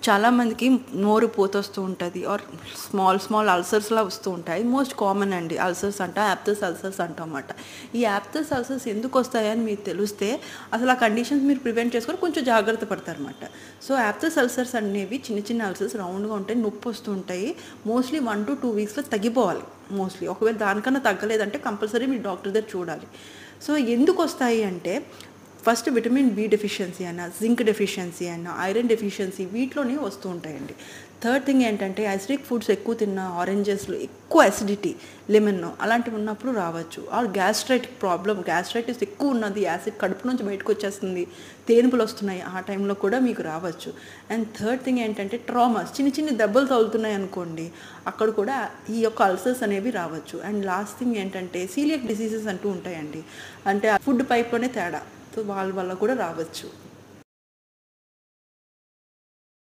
చాలామందికి నోరు పోతొస్తూ ఉంటుంది ఆర్ స్మాల్ అల్సర్స్లా వస్తూ ఉంటాయి. మోస్ట్ కామన్ అండి అల్సర్స్ యాప్థస్ అల్సర్స్ అంటామన్నమాట. ఈ యాప్థస్ అల్సర్స్ ఎందుకు వస్తాయని మీకు తెలిస్తే అసలు ఆ కండిషన్స్ మీరు ప్రివెంట్ చేసుకొని కొంచెం జాగ్రత్త పడతారన్నమాట. సో యాప్థస్ అల్సర్స్ అనేవి చిన్న చిన్న అల్సర్స్ రౌండ్గా ఉంటాయి, నొప్పి వస్తూ ఉంటాయి. Mostly 1 to 2 వీక్స్లో తగ్గిపోవాలి. మోస్ట్లీ ఒకవేళ దానికన్నా తగ్గలేదంటే కంపల్సరీ మీరు డాక్టర్ దగ్గర చూడాలి. సో ఎందుకు వస్తాయి అంటే ఫస్ట్ విటమిన్ బి డెఫిషియన్సీ అన్న, జింక్ డెఫిషియన్సీ అన్న, ఐరన్ డెఫిషియన్సీ వీటిలోనే వస్తూ ఉంటాయండి. థర్డ్ థింగ్ ఏంటంటే యాసిడిక్ ఫుడ్స్ ఎక్కువ తిన్న, ఆరెంజెస్లో ఎక్కువ అసిడిటీ, లెమన్ అలాంటివి ఉన్నప్పుడు రావచ్చు. ఆర్ గ్యాస్ట్రైటిస్ ఎక్కువ ఉన్నది, యాసిడ్ కడుపు నుంచి బయటకు వచ్చేస్తుంది, తేనుపులు వస్తున్నాయి, ఆ టైంలో కూడా మీకు రావచ్చు. అండ్ థర్డ్ థింగ్ ఏంటంటే ట్రామాస్, చిన్న చిన్న దెబ్బలు తగులుతున్నాయి అనుకోండి, అక్కడ కూడా ఈ యొక్క అల్సర్స్ అనేవి రావచ్చు. అండ్ లాస్ట్ థింగ్ ఏంటంటే సీలియక్ డిసీజెస్ అంటూ ఉంటాయండి, అంటే ఫుడ్ పైప్లోనే తేడా, సో వాళ్ళ వల్ల కూడా రావచ్చు.